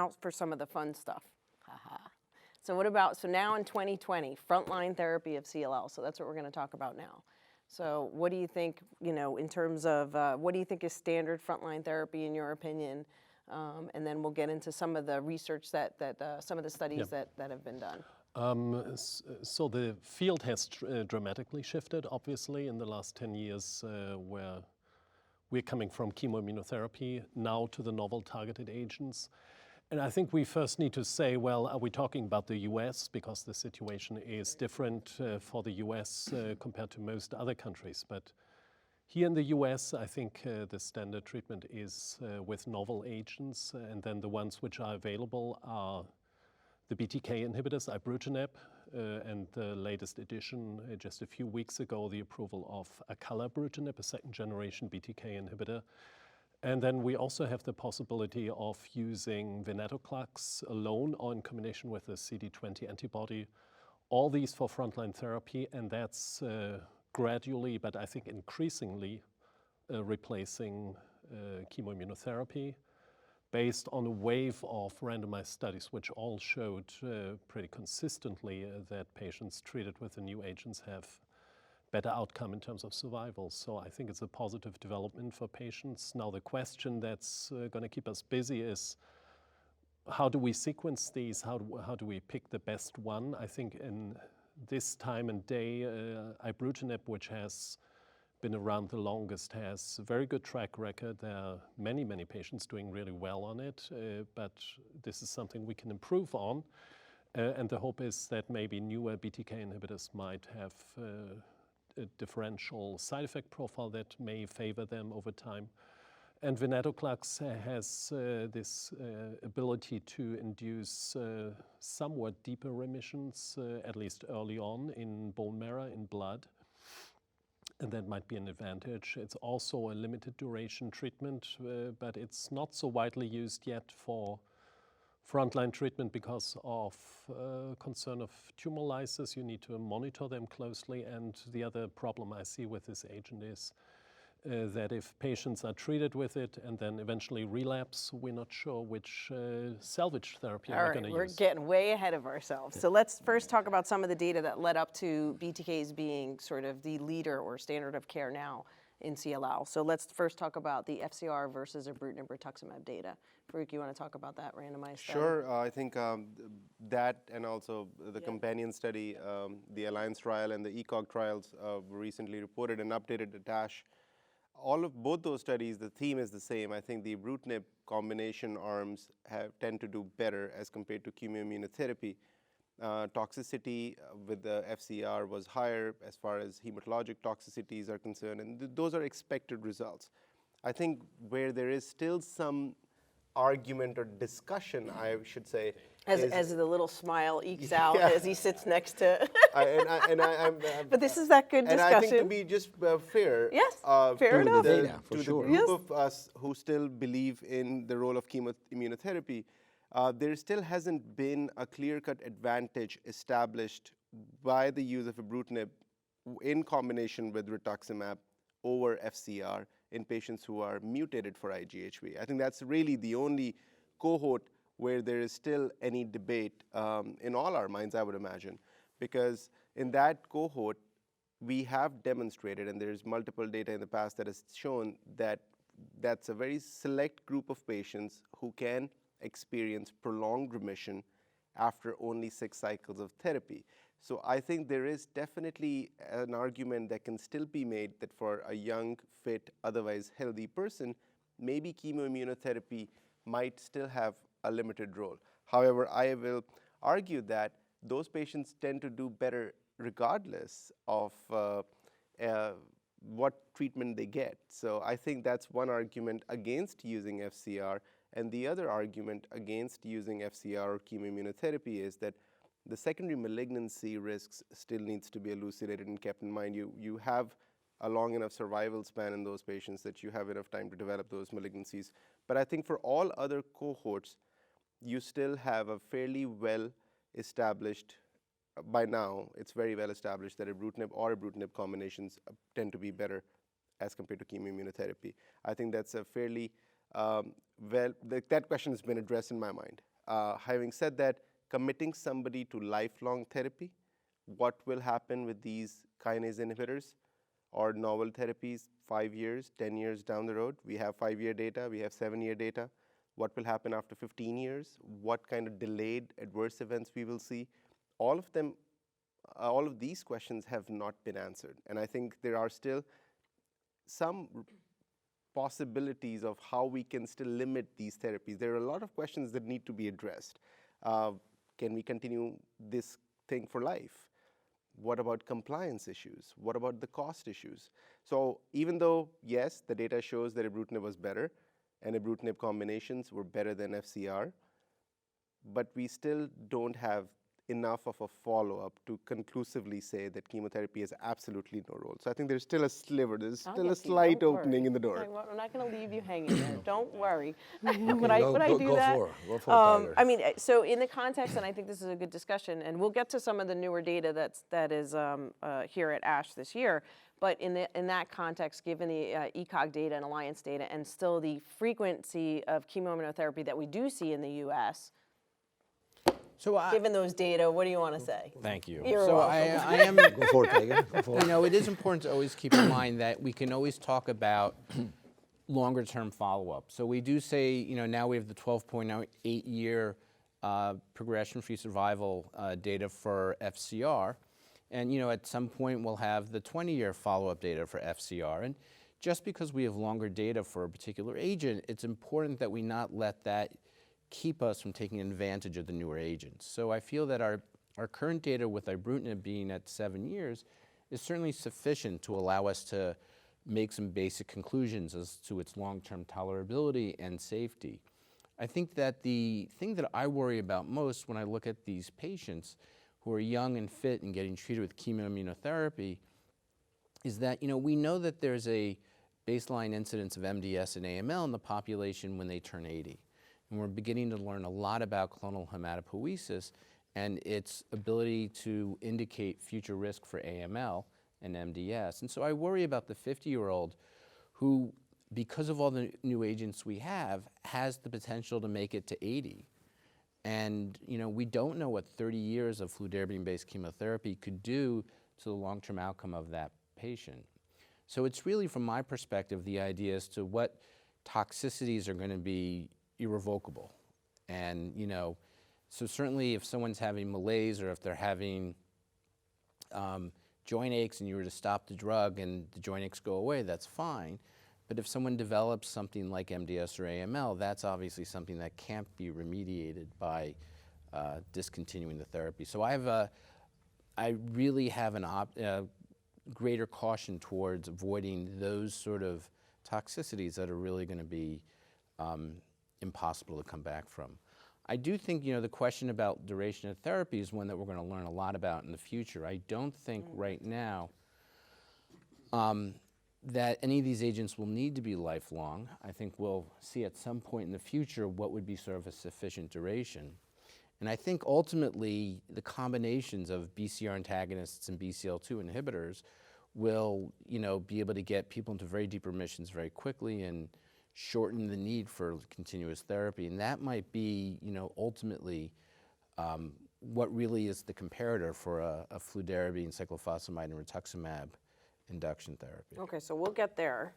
now for some of the fun stuff. So what about, so now in 2020, frontline therapy of CLL. So that's what we're going to talk about now. So what do you think, in terms of, what do you think is standard frontline therapy in your opinion? And then we'll get into some of the research that some of the studies that have been done. So the field has dramatically shifted, obviously, in the last 10 years, where we're coming from chemoimmunotherapy now to the novel targeted agents. And I think we first need to say, well, are we talking about the US? Because the situation is different for the US compared to most other countries. But here in the US, I think the standard treatment is with novel agents. And then the ones which are available are the BTK inhibitors, Ibrutinib, and the latest addition just a few weeks ago, the approval of acalabrutinib, a second-generation BTK inhibitor. And then we also have the possibility of using venetoclax alone or in combination with a CD20 antibody, all these for frontline therapy, and that's gradually, but I think increasingly, replacing chemoimmunotherapy based on a wave of randomized studies which all showed pretty consistently that patients treated with the new agents have better outcome in terms of survival. So I think it's a positive development for patients. Now the question that's going to keep us busy is, how do we sequence these? How do we pick the best one? I think in this time and day, Ibrutinib, which has been around the longest, has a very good track record. There are many, many patients doing really well on it, but this is something we can improve on. And the hope is that maybe newer BTK inhibitors might have a differential side effect profile that may favor them over time. And venetoclax has this ability to induce somewhat deeper remissions, at least early on in bone marrow, in blood. And that might be an advantage. It's also a limited duration treatment, but it's not so widely used yet for frontline treatment because of concern of tumor lysis. You need to monitor them closely. And the other problem I see with this agent is that if patients are treated with it and then eventually relapse, we're not sure which salvage therapy we're going to use. We're getting way ahead of ourselves. So let's first talk about some of the data that led up to BTKs being sort of the leader or standard of care now in CLL. So let's first talk about the FCR versus Ibrutinib rituximab data. Farouk, you want to talk about that randomized study? Sure. I think that and also the companion study, the Alliance trial and the ECOG trials were recently reported and updated at ASH. Both those studies, the theme is the same. I think the Ibrutinib combination arms tend to do better as compared to chemoimmunotherapy. Toxicity with the FCR was higher as far as hematologic toxicities are concerned, and those are expected results. I think where there is still some argument or discussion, I should say, as the little smile ekes out as he sits next to. But this is that good discussion. And I think to be just fair, fair enough. To the group of us who still believe in the role of chemoimmunotherapy, there still hasn't been a clear-cut advantage established by the use of Ibrutinib in combination with rituximab over FCR in patients who are mutated for IGHV. I think that's really the only cohort where there is still any debate in all our minds, I would imagine, because in that cohort, we have demonstrated, and there's multiple data in the past that has shown that that's a very select group of patients who can experience prolonged remission after only 6 cycles of therapy. So I think there is definitely an argument that can still be made that for a young, fit, otherwise healthy person, maybe chemoimmunotherapy might still have a limited role. However, I will argue that those patients tend to do better regardless of what treatment they get. So I think that's one argument against using FCR. And the other argument against using FCR or chemoimmunotherapy is that the secondary malignancy risks still needs to be elucidated and kept in mind. You have a long enough survival span in those patients that you have enough time to develop those malignancies. But I think for all other cohorts, you still have a fairly well established, by now, it's very well established that Ibrutinib or Ibrutinib combinations tend to be better as compared to chemoimmunotherapy. I think that's a fairly, that question has been addressed in my mind. having said that, committing somebody to lifelong therapy, what will happen with these kinase inhibitors or novel therapies 5 years, 10 years down the road? We have 5-year data, we have 7-year data. What will happen after 15 years? What kind of delayed adverse events we will see? All of them, all of these questions have not been answered. And I think there are still some possibilities of how we can still limit these therapies. There are a lot of questions that need to be addressed. Can we continue this thing for life? What about compliance issues? What about the cost issues? So even though, yes, the data shows that ibrutinib was better, and ibrutinib combinations were better than FCR, but we still don't have enough of a follow-up to conclusively say that chemotherapy has absolutely no role. So I think there's still a sliver, there's still a slight opening in the door. Okay, well, I'm not going to leave you hanging there. Don't worry. Okay, Would I do go that? for it. Go for it, Tiger. I mean, so in the context, and I think this is a good discussion, and we'll get to some of the newer data that is here at ASH this year. But in that context, given the ECOG data and Alliance data, and still the frequency of chemoimmunotherapy that we do see in the U.S., So given those data, what do you want to say? thank you. You're so welcome. I am, Go for it, Tiger. Go for it. you know, it is important to always keep in mind that we can always talk about longer term follow-up. So we do say, you know, now we have the 12.8-year progression-free survival data for FCR. And, you know, at some point we'll have the 20-year follow-up data for FCR. And just because we have longer data for a particular agent, it's important that we not let that keep us from taking advantage of the newer agents. So I feel that our current data with ibrutinib being at 7 years is certainly sufficient to allow us to make some basic conclusions as to its long-term tolerability and safety. I think that the thing that I worry about most when I look at these patients who are young and fit and getting treated with chemoimmunotherapy is that, you know, we know that there's a baseline incidence of MDS and AML in the population when they turn 80. And we're beginning to learn a lot about clonal hematopoiesis and its ability to indicate future risk for AML and MDS. And so I worry about the 50-year-old who, because of all the new agents we have, has the potential to make it to 80. And, you know, we don't know what 30 years of fludarabine-based chemotherapy could do to the long-term outcome of that patient. So it's really, from my perspective, the idea as to what toxicities are going to be irrevocable. And, you know, so certainly if someone's having malaise or if they're having joint aches and you were to stop the drug and the joint aches go away, that's fine. But if someone develops something like MDS or AML, that's obviously something that can't be remediated by discontinuing the therapy. So I really have a greater caution towards avoiding those sort of toxicities that are really going to be impossible to come back from. I do think, you know, the question about duration of therapy is one that we're going to learn a lot about in the future. I don't think right now that any of these agents will need to be lifelong. I think we'll see at some point in the future what would be sort of a sufficient duration. And I think ultimately the combinations of BCR antagonists and BCL2 inhibitors will, you know, be able to get people into very deep remissions very quickly and shorten the need for continuous therapy. And that might be, you know, ultimately what really is the comparator for a fludarabine, cyclophosphamide, and rituximab induction therapy. Okay, so we'll get there.